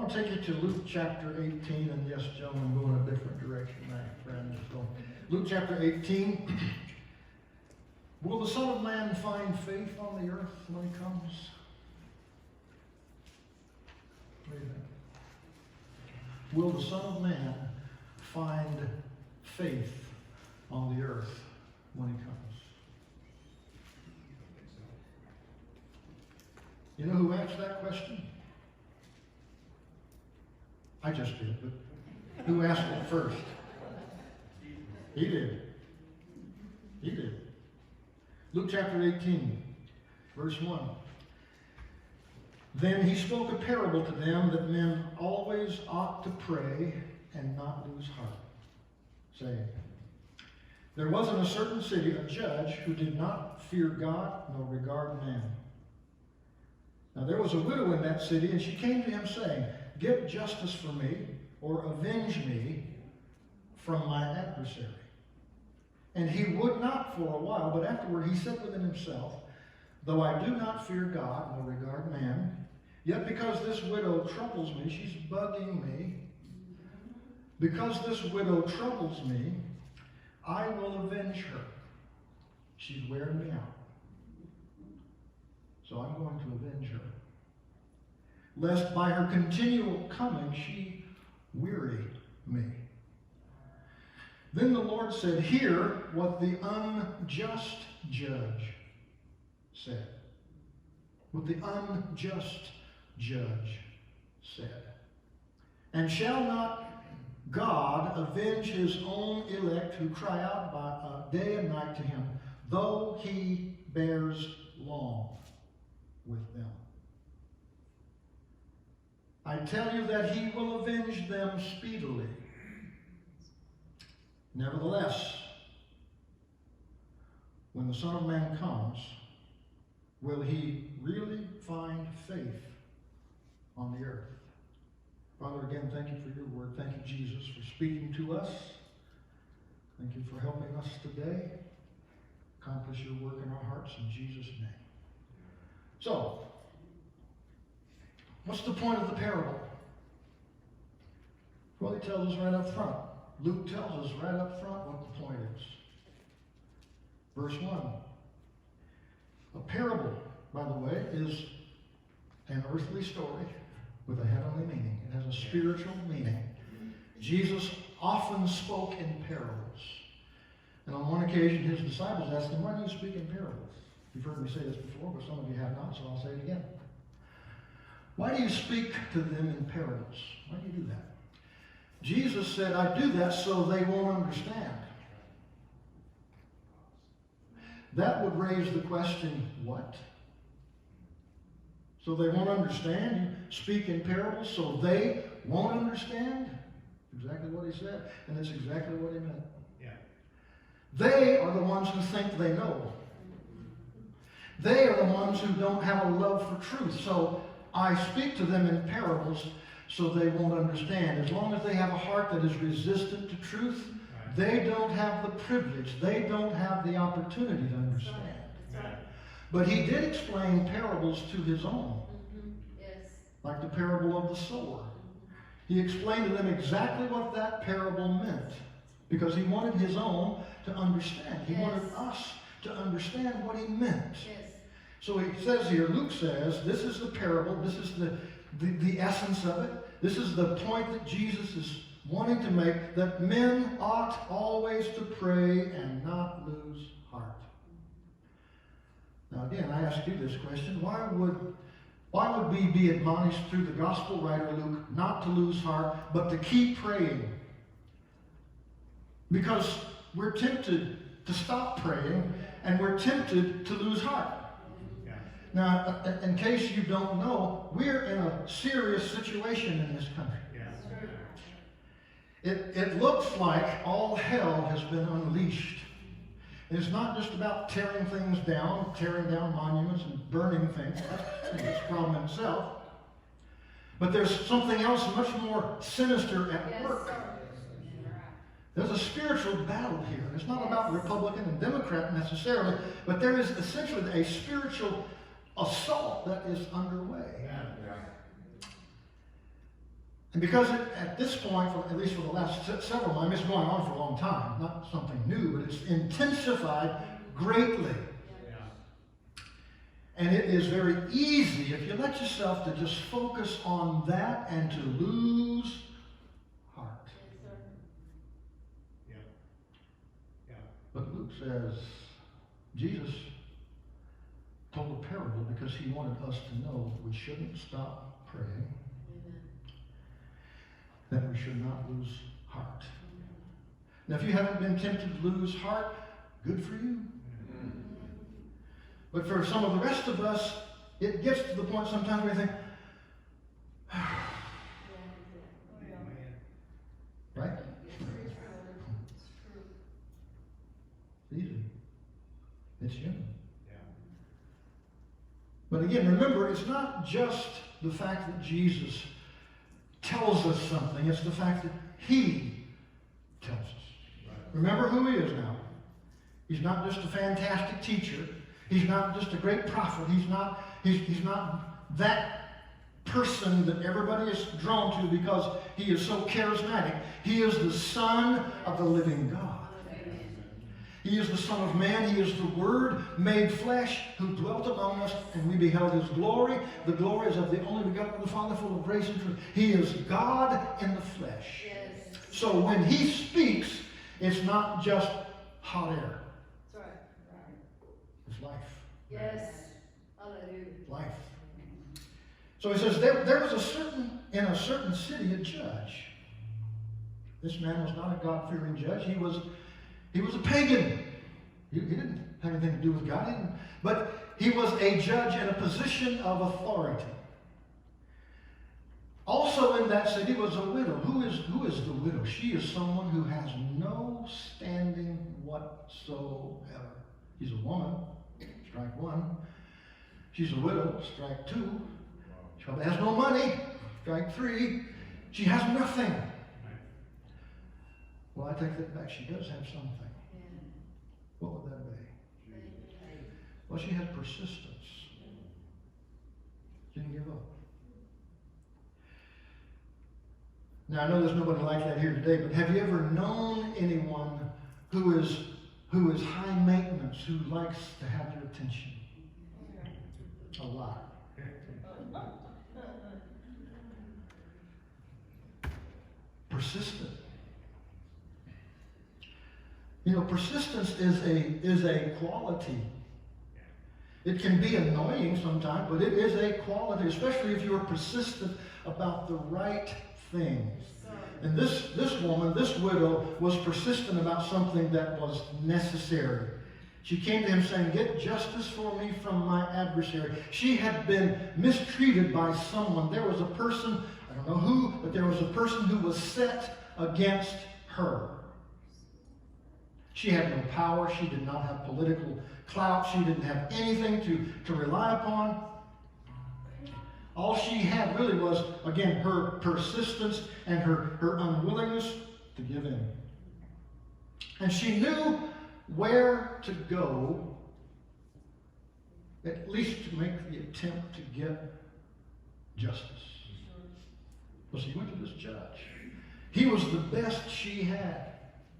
want to take you to Luke chapter 18, and yes, gentlemen, go in a different direction, my friends. So, Luke chapter 18. Will the Son of Man find faith on the earth when he comes? What do you think? Will the Son of Man find faith on the earth when he comes? You know who answered that question? I just did, but who asked it first? He did. He did. Luke chapter 18, verse 1. Then he spoke a parable to them that men always ought to pray and not lose heart, saying, there was in a certain city a judge who did not fear God nor regard man. Now there was a widow in that city, and she came to him saying, get justice for me, or avenge me from my adversary. And he would not for a while, but afterward he said within himself, though I do not fear God nor regard man, yet because this widow troubles me, she's bugging me, because this widow troubles me, I will avenge her. She's wearing me out. So I'm going to avenge her, lest by her continual coming she weary me. Then the Lord said, hear what the unjust judge said. What the unjust judge said. And shall not God avenge his own elect who cry out by day and night to him, though he bears long with them? I tell you that he will avenge them speedily. Nevertheless, when the Son of Man comes, will he really find faith on the earth? Father, again, thank you for your word. Thank you, Jesus, for speaking to us. Thank you for helping us today accomplish your work in our hearts in Jesus' name. So, what's the point of the parable? Well, he tells us right up front. Luke tells us right up front what the point is. Verse 1. A parable, by the way, is an earthly story with a heavenly meaning. It has a spiritual meaning. Jesus often spoke in parables. And on one occasion, his disciples asked him, why do you speak in parables? You've heard me say this before, but some of you have not, so I'll say it again. Why do you speak to them in parables? Why do you do that? Jesus said, I do that so they won't understand. That would raise the question, what? So they won't understand? You speak in parables so they won't understand? Exactly what he said, and that's exactly what he meant. Yeah. They are the ones who think they know. They are the ones who don't have a love for truth. So I speak to them in parables so they won't understand. As long as they have a heart that is resistant to truth, they don't have the privilege. They don't have the opportunity to understand. Right. But he did explain parables to his own. Yes. Like the parable of the sower. He explained to them exactly what that parable meant, because he wanted his own to understand. He wanted us to understand what he meant. Yes. So he says here, Luke says, this is the parable, this is the essence of it. This is the point that Jesus is wanting to make, that men ought always to pray and not lose heart. Now again, I ask you this question. Why would we be admonished through the gospel writer Luke not to lose heart, but to keep praying? Because we're tempted to stop praying, and we're tempted to lose heart. Now, in case you don't know, we're in a serious situation in this country. It looks like all hell has been unleashed. It's not just about tearing things down, tearing down monuments and burning things. That's a problem in itself. But there's something else much more sinister at work. There's a spiritual battle here. It's not about Republican and Democrat necessarily, but there is essentially a spiritual assault that is underway. And because at this point, at least for the last several months, it's going on for a long time, not something new, but it's intensified greatly. And it is very easy, if you let yourself, to just focus on that and to lose heart. But Luke says, Jesus told a parable because he wanted us to know we shouldn't stop praying, that we should not lose heart. Now, if you haven't been tempted to lose heart, good for you. But for some of the rest of us, it gets to the point sometimes where you think, right? It's easy. It's human. But again, remember, it's not just the fact that Jesus tells us something. It's the fact that he tells us. Remember who he is now. He's not just a fantastic teacher. He's not just a great prophet. He's not that person that everybody is drawn to because he is so charismatic. He is the Son of the living God. He is the Son of Man. He is the Word made flesh who dwelt among us, and we beheld his glory. The glory is of the only begotten of the Father, full of grace and truth. He is God in the flesh. Yes. So when he speaks, it's not just hot air. That's right. It's life. Yes. Hallelujah. Life. So he says, there was in a certain city a judge. This man was not a God-fearing judge. He was a pagan. He didn't have anything to do with God. But he was a judge in a position of authority. Also in that city was a widow. Who is the widow? She is someone who has no standing whatsoever. She's a woman. Strike one. She's a widow. Strike two. She probably has no money. Strike three. She has nothing. Well, I take that back. She does have something. What would that be? Well, she had persistence. She didn't give up. Now, I know there's nobody like that here today, but have you ever known anyone who is high maintenance, who likes to have your attention? A lot. Persistent. You know, persistence is a quality. It can be annoying sometimes, but it is a quality, especially if you are persistent about the right things. And this woman, this widow, was persistent about something that was necessary. She came to him saying, "Get justice for me from my adversary." She had been mistreated by someone. There was a person, I don't know who, but there was a person who was set against her. She had no power. She did not have political clout. She didn't have anything to rely upon. All she had really was, again, her persistence and her unwillingness to give in. And she knew where to go, at least to make the attempt to get justice. So she went to this judge. He was the best she had.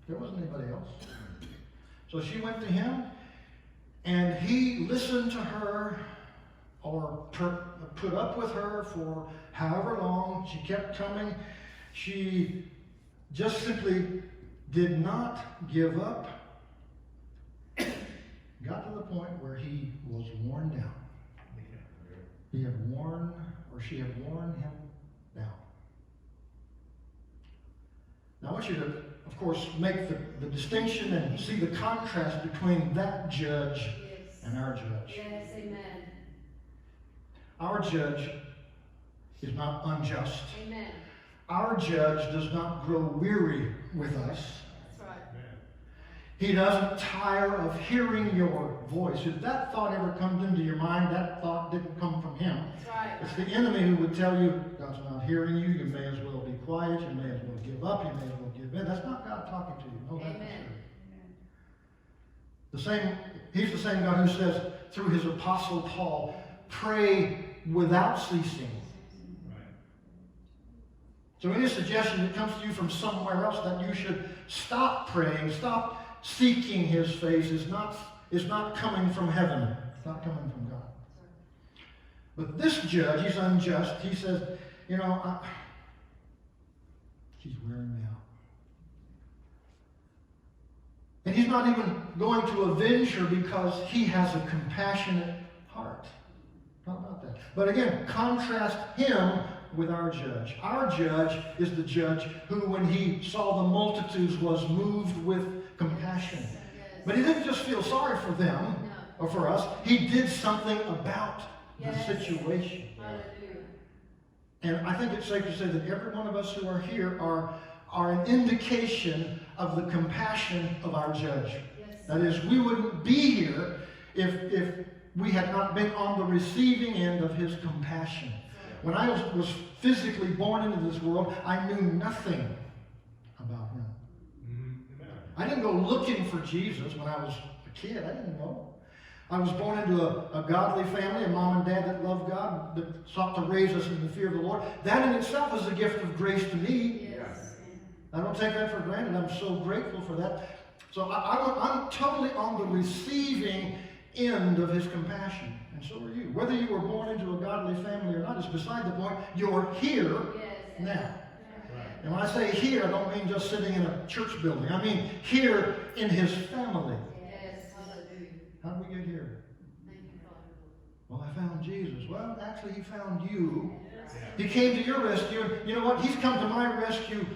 There wasn't anybody else. So she went to him, and he listened to her, or put up with her for however long. She kept coming. She just simply did not give up. Got to the point where he was worn down. She had worn him down. Now I want you to, of course, make the distinction and see the contrast between that judge and our judge. Yes, amen. Our judge is not unjust. Amen. Our judge does not grow weary with us. That's right. He doesn't tire of hearing your voice. If that thought ever comes into your mind, that thought didn't come from him. That's right. It's the enemy who would tell you, God's not hearing you, you may as well be quiet, you may as well give up, you may as well give in. That's not God talking to you. No, that's true. He's the same God who says through his apostle Paul, pray without ceasing. So any suggestion that comes to you from somewhere else that you should stop praying, stop seeking his face is not coming from heaven. It's not coming from God. But this judge, he's unjust. He says, you know, she's wearing me out. And he's not even going to avenge her because he has a compassionate heart. Not about that. But again, contrast him with our judge. Our judge is the judge who, when he saw the multitudes, was moved with compassion. But he didn't just feel sorry for them or for us. He did something about the situation. And I think it's safe to say that every one of us who are here are an indication of the compassion of our judge. That is, we wouldn't be here if we had not been on the receiving end of his compassion. When I was physically born into this world, I knew nothing about him. I didn't go looking for Jesus when I was a kid. I didn't know. I was born into a godly family, a mom and dad that loved God, that sought to raise us in the fear of the Lord. That in itself is a gift of grace to me. Yes. I don't take that for granted. I'm so grateful for that. So I'm totally on the receiving end of his compassion. And so are you. Whether you were born into a godly family or not is beside the point. You're here now. And when I say here, I don't mean just sitting in a church building. I mean here in his family. How did we get here? Well, I found Jesus. Well, actually, he found you. He came to your rescue. And you know what? He's come to my rescue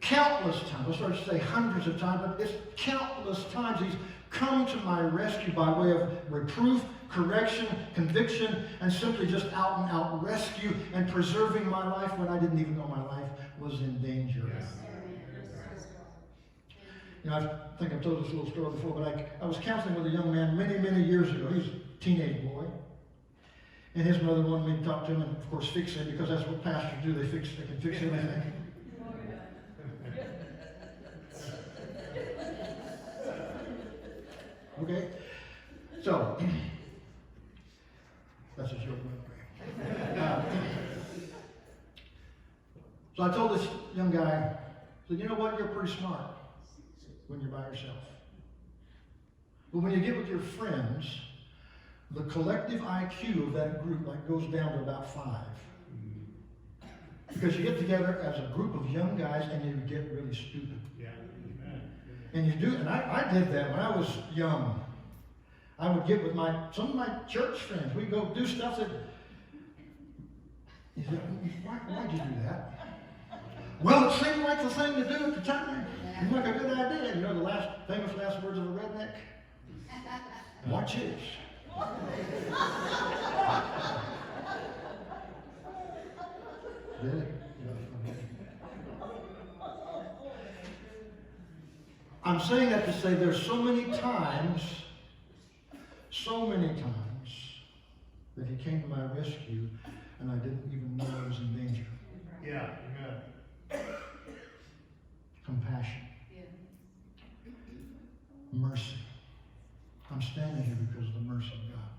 countless times. I started to say hundreds of times, but it's countless times he's come to my rescue by way of reproof, correction, conviction, and simply just out and out rescue and preserving my life when I didn't even know my life was in danger. You know, I think I've told this little story before, but I was counseling with a young man many, many years ago. He was a teenage boy. And his mother wanted me to talk to him and, of course, fix him, because that's what pastors do. They can fix everything. Okay? So, that's a joke, by the way. So I told this young guy, I said, you know what? You're pretty smart when you're by yourself. But when you get with your friends, the collective IQ of that group goes down to about 5. Because you get together as a group of young guys and you get really stupid. Yeah. And you do, and I did that when I was young. I would get with some of my church friends. We'd go do stuff that, you said, why'd you do that? Well, it seemed like the thing to do at the time. It seemed like a good idea. You know the famous last words of a redneck? Watch this. I'm saying that to say there's so many times that he came to my rescue and I didn't even know I was in danger. Yeah, amen. Compassion. Yeah. Mercy. I'm standing here because of the mercy of God.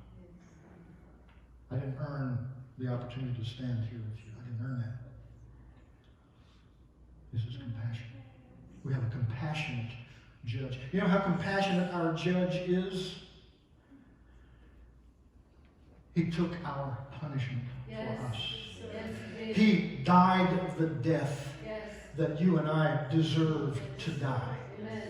I didn't earn the opportunity to stand here with you. I didn't earn that. This is compassion. We have a compassionate judge. You know how compassionate our judge is? He took our punishment for us. Yes, he died the death that you and I deserve to die. Amen.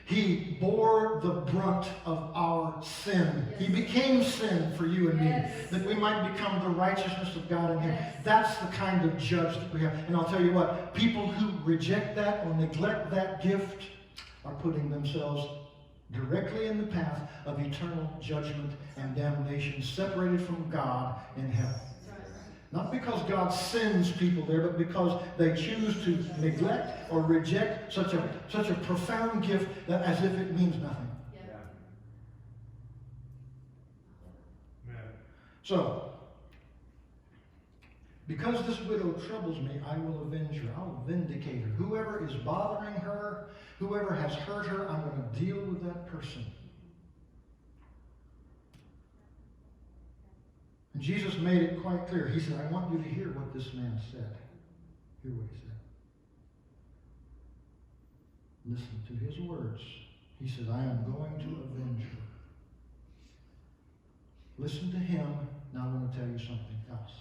He bore the brunt of our sin. Yes. He became sin for you and me, that we might become the righteousness of God in him. That's the kind of judge that we have. And I'll tell you what, people who reject that or neglect that gift are putting themselves directly in the path of eternal judgment and damnation, separated from God in hell. Not because God sends people there, but because they choose to neglect or reject such a profound gift that as if it means nothing. Yeah. So, because this widow troubles me, I will avenge her. I will vindicate her. Whoever is bothering her, whoever has hurt her, I'm going to deal with that person. And Jesus made it quite clear. He said, I want you to hear what this man said. Hear what he said. Listen to his words. He said, I am going to avenge her. Listen to him. Now I want to tell you something else.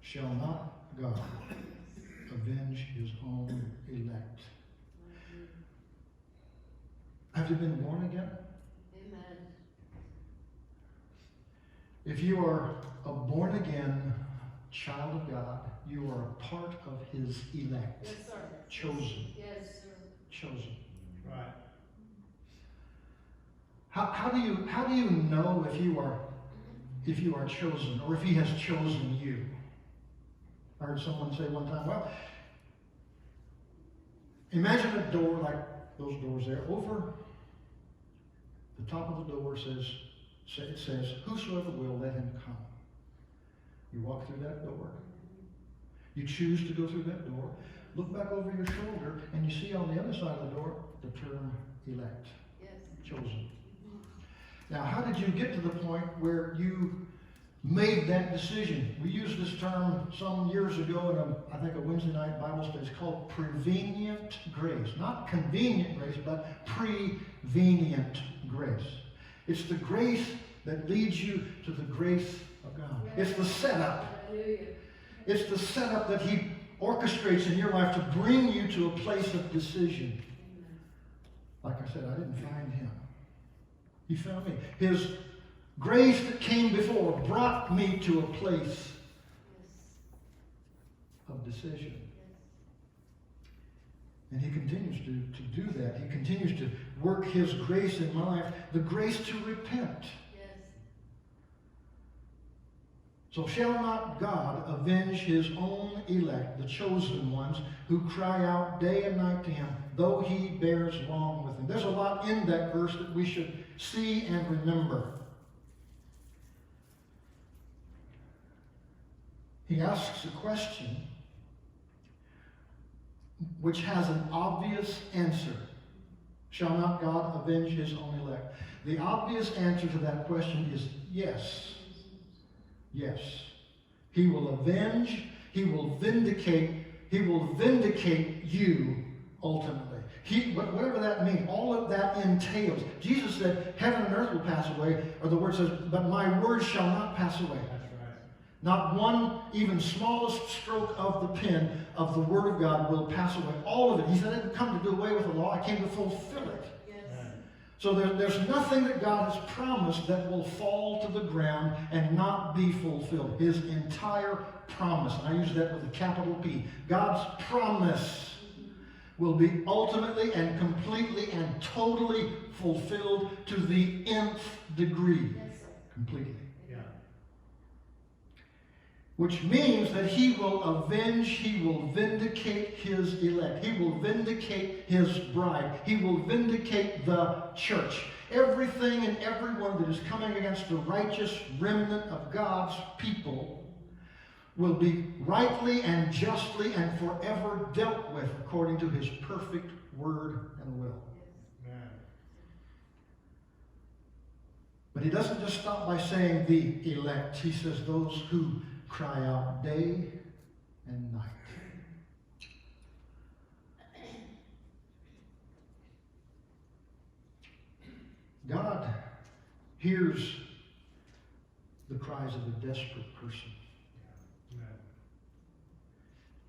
Shall not God avenge his own elect? Have you been born again? Amen. If you are a born again child of God, you are a part of his elect. Yes, sir. Chosen. Yes, sir. Chosen. Right. How do you know if you are chosen, or if he has chosen you? I heard someone say one time, well, imagine a door like those doors there. Over the top of the door it says, whosoever will, let him come. You walk through that door. You choose to go through that door. Look back over your shoulder, and you see on the other side of the door the term elect. Yes. Chosen. Now, how did you get to the point where you made that decision? We used this term some years ago in I think a Wednesday night Bible study. It's called prevenient grace. Not convenient grace, but prevenient grace. It's the grace that leads you to the grace of God. It's the setup. Hallelujah. It's the setup that he orchestrates in your life to bring you to a place of decision. Like I said, I didn't find him. He found me. His grace that came before brought me to a place of decision. And he continues to do that. He continues to work his grace in my life, the grace to repent. Yes. So shall not God avenge his own elect, the chosen ones, who cry out day and night to him, though he bears long with them? There's a lot in that verse that we should see and remember. He asks a question which has an obvious answer. Shall not God avenge his own elect? The obvious answer to that question is yes. Yes. He will avenge, he will vindicate you ultimately. Whatever that means, all of that entails. Jesus said, heaven and earth will pass away, or the word says, but my word shall not pass away. That's right. Not one, even smallest stroke of the pen of the Word of God will pass away. All of it. He said, I didn't come to do away with the law. I came to fulfill it. Yes. So there's nothing that God has promised that will fall to the ground and not be fulfilled. His entire promise, and I use that with a capital P, God's promise will be ultimately and completely and totally fulfilled to the nth degree. Yes, sir. Completely. Which means that he will avenge, he will vindicate his elect. He will vindicate his bride. He will vindicate the church. Everything and everyone that is coming against the righteous remnant of God's people will be rightly and justly and forever dealt with according to his perfect word and will. Amen. But he doesn't just stop by saying the elect. He says those who cry out day and night. God hears the cries of a desperate person. Amen.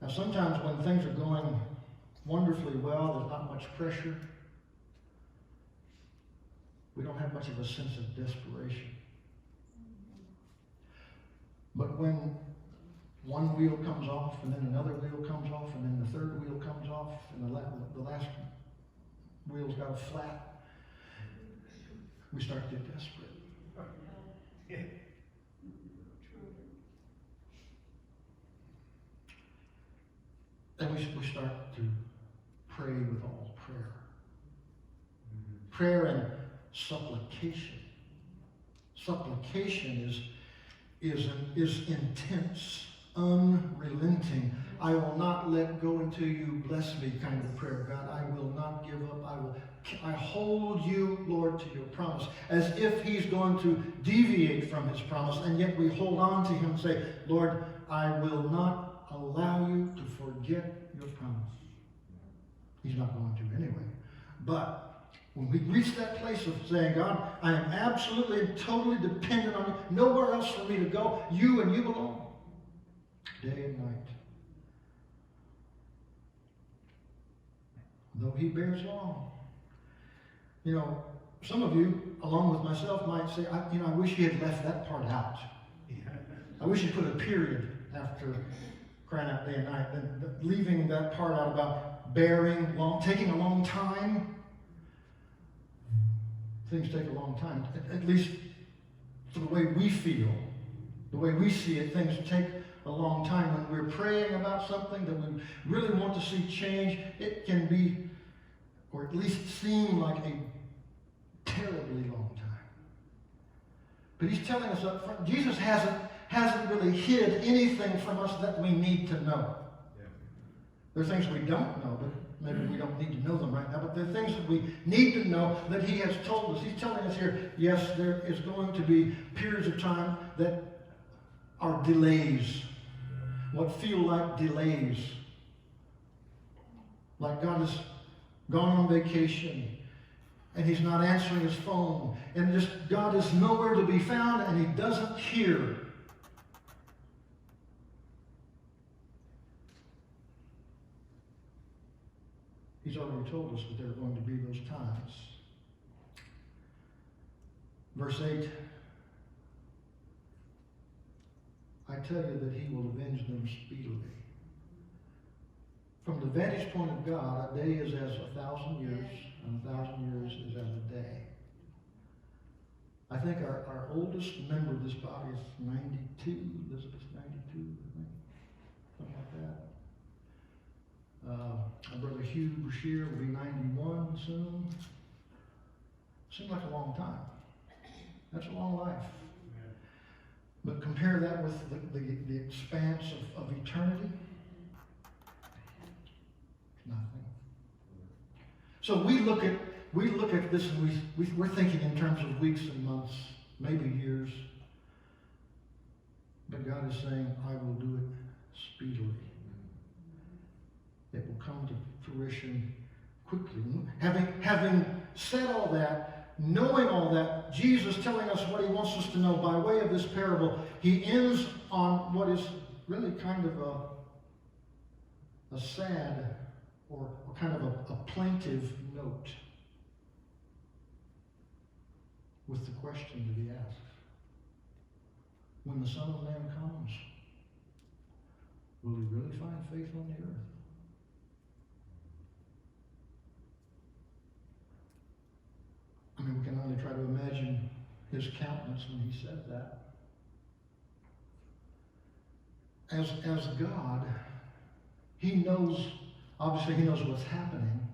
Now sometimes when things are going wonderfully well, there's not much pressure. We don't have much of a sense of desperation. But when one wheel comes off, and then another wheel comes off, and then the third wheel comes off, and the last wheel's got a flat, we start to get desperate. And we start to pray with all prayer. Prayer and supplication. Supplication is intense, unrelenting. I will not let go until you bless me kind of prayer. God, I will not give up. I hold you, Lord, to your promise, as if he's going to deviate from his promise, and yet we hold on to him and say, Lord, I will not allow you to forget your promise. He's not going to anyway. But when we reach that place of saying, God, I am absolutely and totally dependent on you, nowhere else for me to go, you and you alone, day and night. Though he bears long. You know, some of you, along with myself, might say, I wish he had left that part out. I wish he put a period after crying out day and night, and leaving that part out about bearing long, taking a long time. Things take a long time, at least for the way we feel, the way we see it. Things take a long time. When we're praying about something that we really want to see change, it can be, or at least seem like a terribly long time. But he's telling us up front, Jesus hasn't really hid anything from us that we need to know. Yeah. There are things we don't know, but maybe we don't need to know them right now, but there are things that we need to know that he has told us. He's telling us here, yes, there is going to be periods of time that are delays, what feel like delays. Like God has gone on vacation, and he's not answering his phone, and just God is nowhere to be found, and he doesn't hear. He's already told us that there are going to be those times. Verse 8, I tell you that he will avenge them speedily. From the vantage point of God, a day is as 1,000 years, and 1,000 years is as a day. I think our oldest member of this body is 92, Elizabeth's 92, I think, something like that. My brother Hugh Brashear will be 91 soon. Seems like a long time. That's a long life. Yeah. But compare that with the expanse of eternity. Nothing. So we look at this and we're thinking in terms of weeks and months, maybe years. But God is saying, I will do it speedily. It will come to fruition quickly. Having said all that, knowing all that, Jesus telling us what he wants us to know by way of this parable, he ends on what is really kind of a sad or kind of a plaintive note with the question to be asked. When the Son of Man comes, will he really find faith on the earth? I mean, we can only try to imagine his countenance when he said that. As God, he knows, obviously he knows what's happening,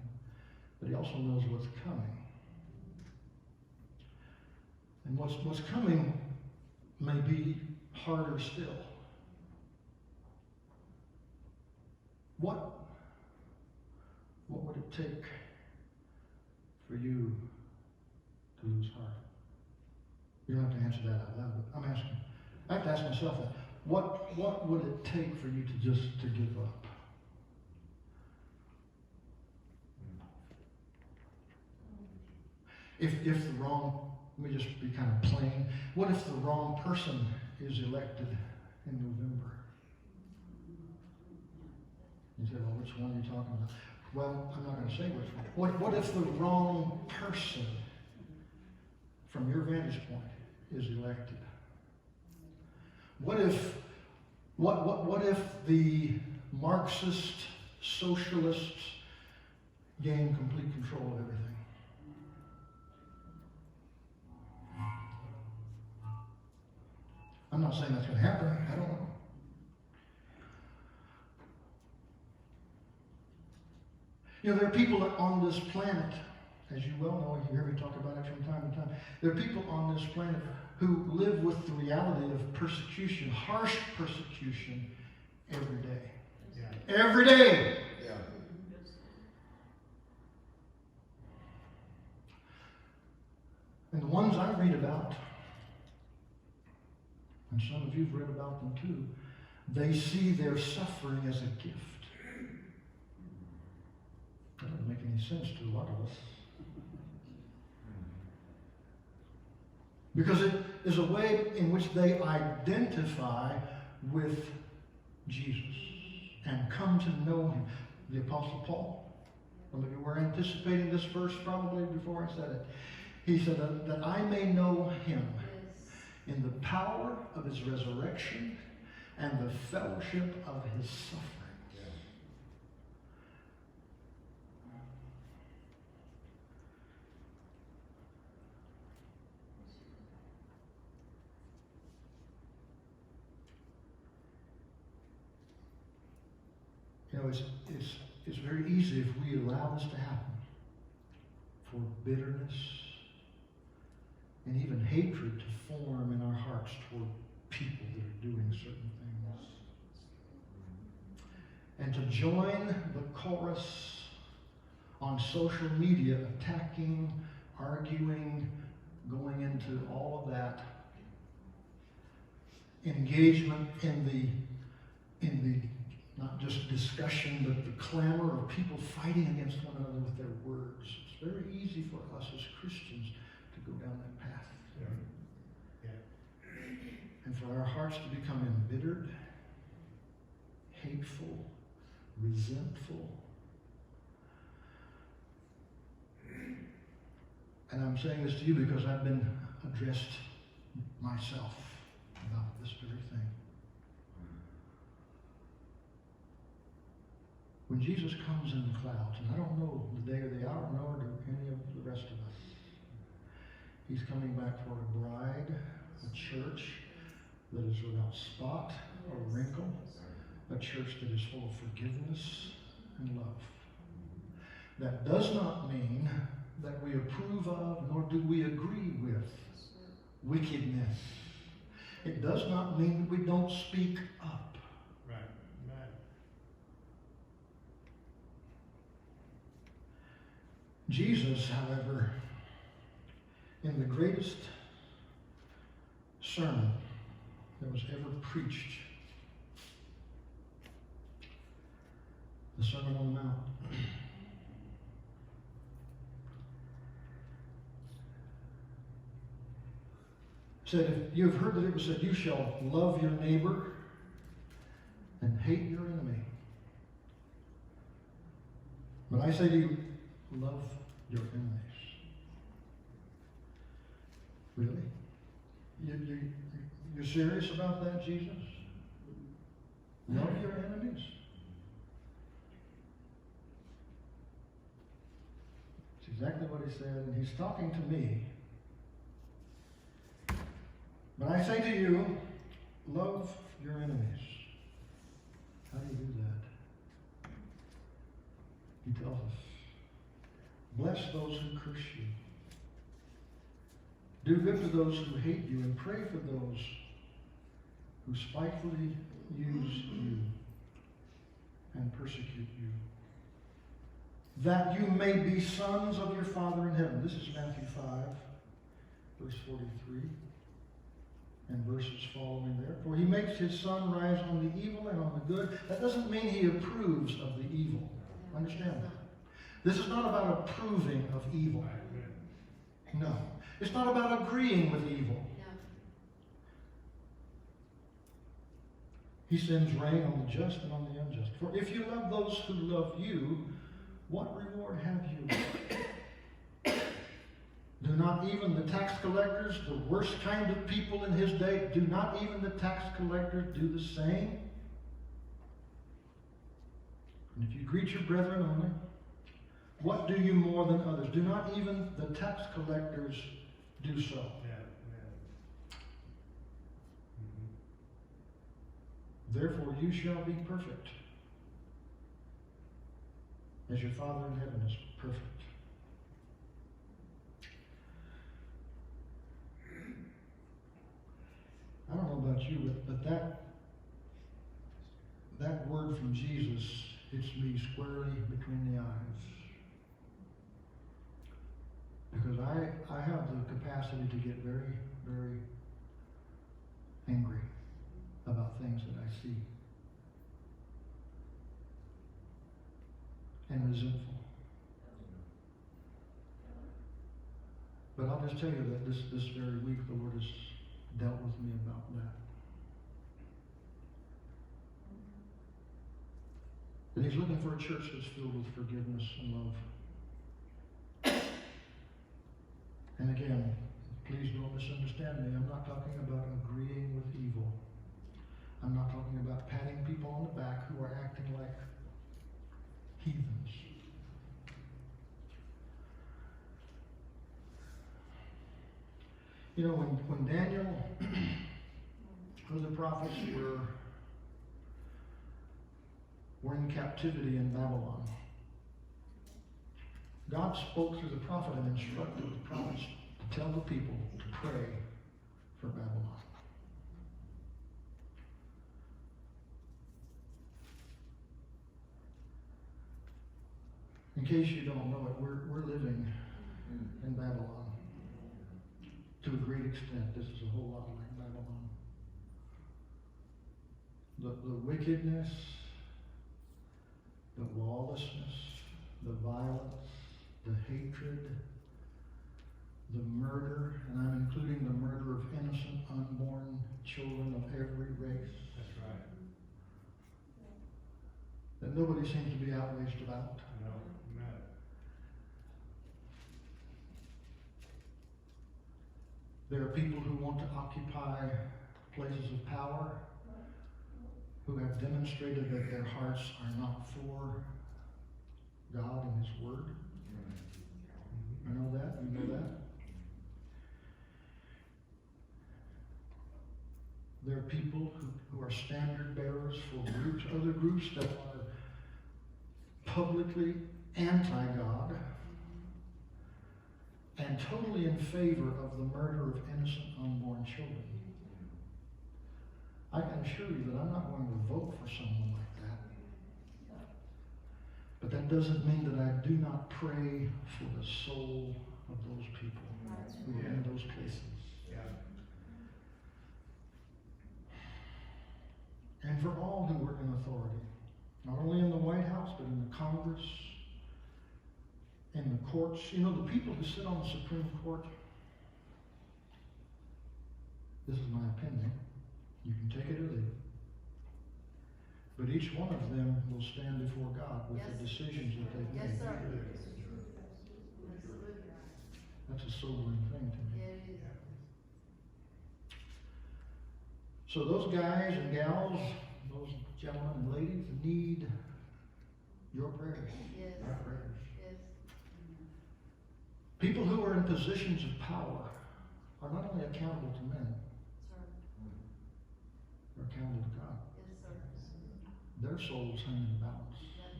but he also knows what's coming. And what's coming may be harder still. What would it take for you to lose heart? You don't have to answer that out loud, but I'm asking. I have to ask myself that. What would it take for you to give up? If the wrong, let me just be kind of plain. What if the wrong person is elected in November? You say, well, which one are you talking about? Well, I'm not going to say which one. What if the wrong person, from your vantage point, is elected? What if the Marxist socialists gain complete control of everything? I'm not saying that's going to happen. I don't know. You know, there are people on this planet, as you well know, you hear me talk about it from time to time. There are people on this planet who live with the reality of persecution, harsh persecution, every day. Yeah. Every day. Yeah. And the ones I read about, and some of you've read about them too, They see their suffering as a gift. That doesn't make any sense to a lot of us. Because it is a way in which they identify with Jesus and come to know him. The Apostle Paul, some of you were anticipating this verse probably before I said it. He said that I may know him in the power of his resurrection and the fellowship of his suffering. You know, it's very easy if we allow this to happen for bitterness and even hatred to form in our hearts toward people that are doing certain things. And to join the chorus on social media, attacking, arguing, going into all of that engagement in the not just discussion, but the clamor of people fighting against one another with their words. It's very easy for us as Christians to go down that path. And for our hearts to become embittered, hateful, resentful. And I'm saying this to you because I've been addressed myself about this very thing. When Jesus comes in the clouds, and I don't know the day or the hour, nor do any of the rest of us, he's coming back for a bride, a church that is without spot or wrinkle, a church that is full of forgiveness and love. That does not mean that we approve of, nor do we agree with wickedness. It does not mean that we don't speak up. Jesus, however, in the greatest sermon that was ever preached, the Sermon on the Mount, said, if you have heard that it was said, you shall love your neighbor and hate your enemy. But I say to you, love your enemies. Really? You're serious about that, Jesus? Love your enemies? It's exactly what he said, and he's talking to me. But I say to you, love your enemies. How do you do that? He tells us, bless those who curse you. Do good to those who hate you, and pray for those who spitefully use you and persecute you, that you may be sons of your Father in heaven. This is Matthew 5, verse 43, and verses following there. For he makes his sun rise on the evil and on the good. That doesn't mean he approves of the evil. Understand that. This is not about approving of evil. No. It's not about agreeing with evil. He sends rain on the just and on the unjust. For if you love those who love you, what reward have you? Do not even the tax collectors, the worst kind of people in his day, do not even the tax collectors do the same? And if you greet your brethren only, what do you more than others? Do not even the tax collectors do so? Therefore you shall be perfect, as your Father in heaven is perfect. I don't know about you, but that word from Jesus hits me squarely between the eyes. Because I have the capacity to get very, very angry about things that I see. and resentful. But I'll just tell you that this very week the Lord has dealt with me about that. And He's looking for a church that's filled with forgiveness and love. And again, please don't misunderstand me. I'm not talking about agreeing with evil. I'm not talking about patting people on the back who are acting like heathens. You know, when Daniel or the prophets were in captivity in Babylon, God spoke through the prophet and instructed the prophets to tell the people to pray for Babylon. In case you don't know it, we're living in Babylon. To a great extent, this is a whole lot like Babylon. The wickedness, the lawlessness, the violence, the hatred, the murder, and I'm including the murder of innocent, unborn children of every race. That's right. That nobody seems to be outraged about. No. There are people who want to occupy places of power, who have demonstrated that their hearts are not for God and His Word. I know that. You know that. There are people who are standard bearers for groups, other groups that are publicly anti-God and totally in favor of the murder of innocent unborn children. I can assure you that I'm not going to vote for someone like that. But that doesn't mean that I do not pray for the soul of those people who are in those places. Yeah. And for all who are in authority, not only in the White House, but in the Congress, in the courts. You know, the people who sit on the Supreme Court, this is my opinion, you can take it or leave it, but each one of them will stand before God with the decisions that they've made. Yes, sir. That's a sobering thing to me. Yeah, it is. So those guys and gals, those gentlemen and ladies need your prayers, Yes. our prayers. Yes. People who are in positions of power are not only accountable to men, Sir. they're accountable to God. Yes, sir. Their souls hang in the balance. Yep.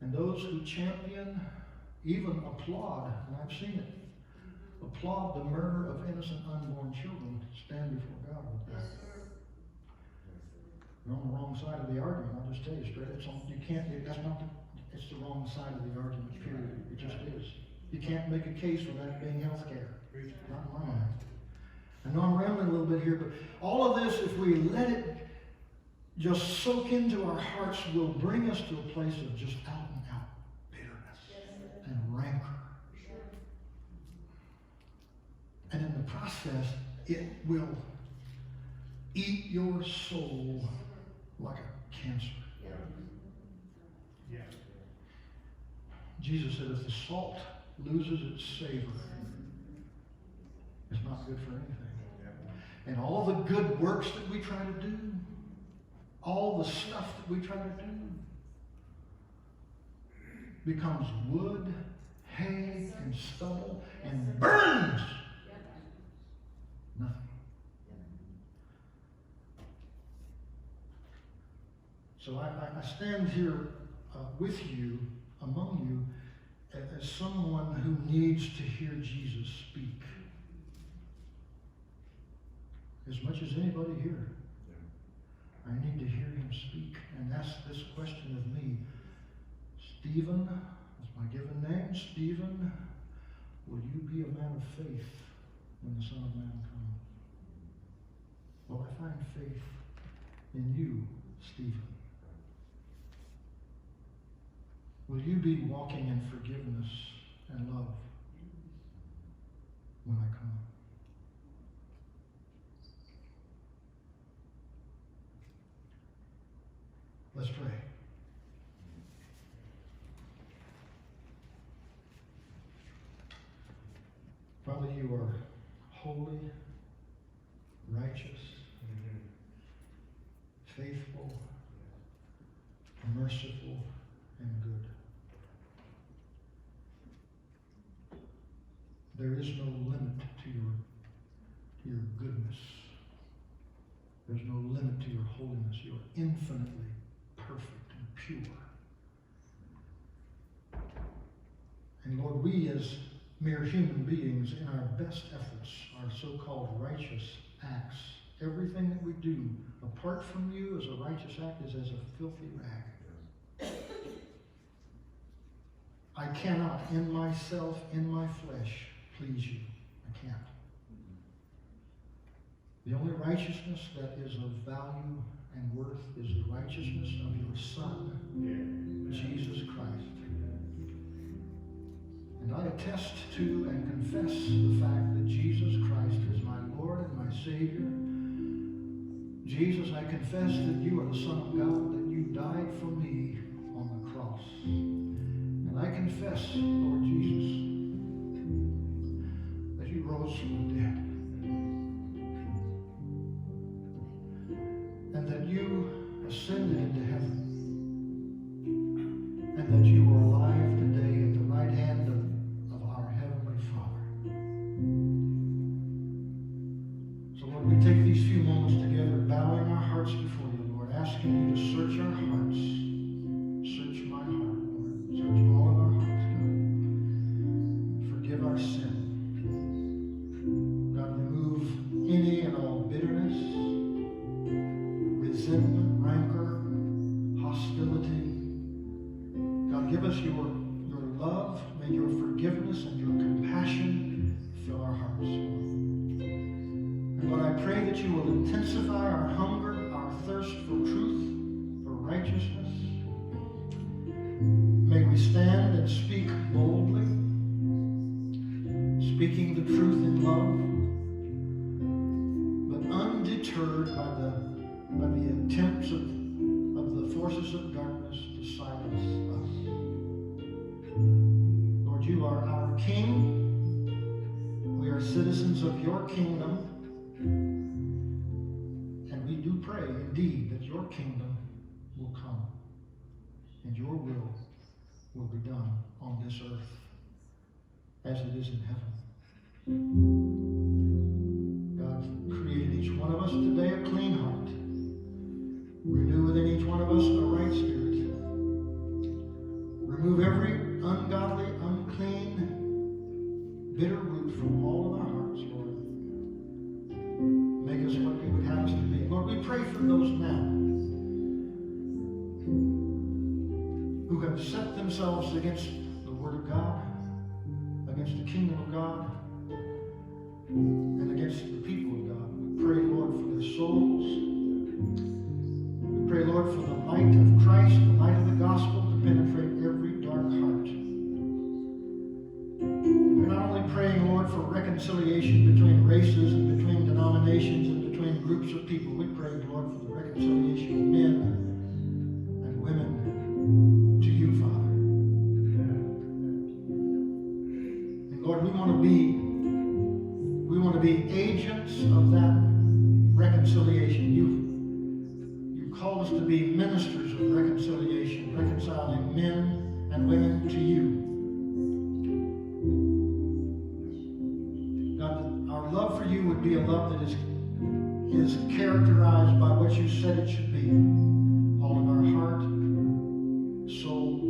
And those who champion, even applaud, and I've seen it, applaud the murder of innocent unborn children, stand before God with that. Yes, sir. You're on the wrong side of the argument. I'll just tell you straight. It's the wrong side of the argument, period. It just is. You can't make a case for that being health care. Not in my mind. I know I'm rambling a little bit here, but all of this, if we let it just soak into our hearts, will bring us to a place of just out and out bitterness and rancor. And in the process, it will eat your soul like a cancer. Yeah. Jesus said if the salt loses its savor, it's not good for anything. And all the good works that we try to do, all the stuff that we try to do, becomes wood, hay, and stubble, and burns. Nothing. So I stand here with you, among you, as someone who needs to hear Jesus speak. As much as anybody here. I need to hear him speak and ask this question of me. Stephen, that's my given name, Stephen, will you be a man of faith when the Son of Man comes? Will I find faith in you, Stephen? Will you be walking in forgiveness and love when I come? Let's pray. Father, you are holy, righteous, faithful, merciful, and good. There is no limit to your goodness. There's no limit to your holiness. You are infinitely perfect and pure. And Lord, we as mere human beings in our best efforts, our so-called righteous acts, everything that we do apart from you as a righteous act is as a filthy rag. I cannot in myself, in my flesh, please you. I can't. The only righteousness that is of value and worth is the righteousness of your Son, Jesus Christ. And I attest to and confess the fact that Jesus Christ is my Lord and my Savior. Jesus, I confess that you are the Son of God, that you died for me on the cross. And I confess, Lord Jesus, that you rose from the dead. And that you ascended into heaven. And that you are alive today at the right hand of our Heavenly Father. So Lord, we take these few moments together, bowing our hearts before you, Lord, asking you to search our hearts. Search my heart, Lord. Search all of our hearts, God. Forgive our sin. God, remove any and all bitterness, resentment, rancor, hostility. God, give us your love. May your forgiveness and your compassion fill our hearts, Lord. And Lord, I pray that you will intensify our hunger, our thirst for truth, for righteousness. May we stand and speak boldly, speaking the truth in love, but undeterred by the attempts of the forces of darkness to silence us. Lord, you are our King. We are citizens of your kingdom. And we do pray, indeed, that your kingdom will come and your will be done on this earth as it is in heaven. God, create in each one of us today a clean heart. Renew within each one of us a right spirit. Remove every ungodly, unclean, bitter root from all of our hearts, Lord. Make us what you would have us to be. Lord, we pray for those now who have set themselves against the Word of God, against the kingdom of God, and against the people of God. We pray, Lord, for their souls. We pray, Lord, for the light of Christ, the light of the gospel to penetrate every dark heart. We're not only praying, Lord, for reconciliation between races and between denominations and between groups of people. We pray, Lord, for the reconciliation of men and women to you, Father. And Lord, we want to be agents of that reconciliation. You've called us to be ministers of reconciliation, reconciling men and women to you. God, that our love for you would be a love that is characterized by what you said it should be. All of our heart, soul,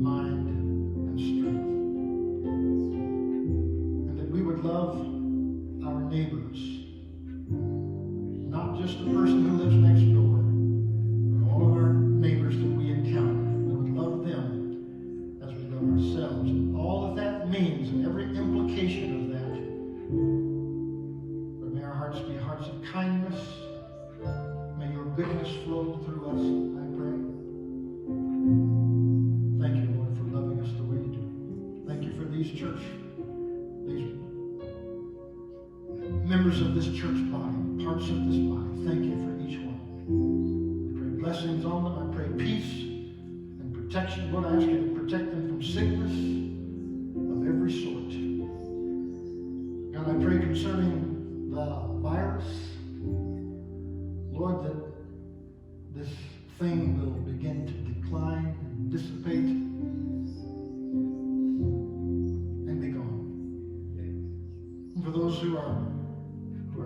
mind, and strength. And that we would love our neighbors, not just the person who lives next door, but all of our neighbors that we encounter. We would love them as we love ourselves. And all that means and every implication of that. But may our hearts be hearts of kindness. May your goodness flow blessings on them. I pray peace and protection. Lord, I ask you to protect them from sickness of every sort. God, I pray concerning the virus, Lord, that this thing will begin to decline and dissipate and be gone. And for those who are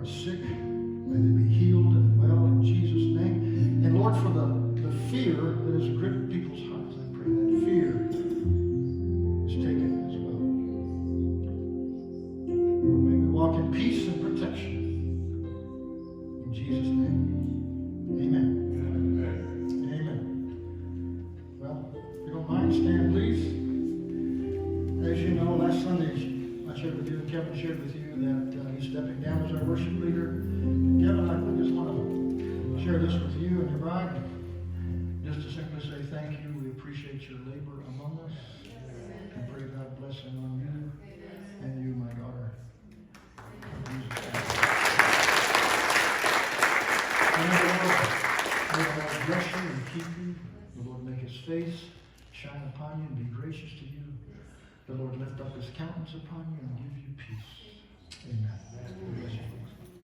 sick, may they be healed and well in Jesus' name. And Lord, for the fear that has gripped people's hearts, I pray that fear is taken as well. Lord, may we walk in peace and protection. In Jesus' name. Amen. Amen. Well, if you don't mind, stand please. As you know, last Sunday I shared with you, and Kevin shared with you that he's stepping down as our worship leader. And Kevin, I just want to share this with you and your bride. Just to simply say thank you. We appreciate your labor among us. And pray God blessing on you and you, my daughter. May the Lord bless you and keep you. The Lord make his face shine upon you and be gracious to you. The Lord lift up his countenance upon you and give you peace. Amen. God bless you, folks.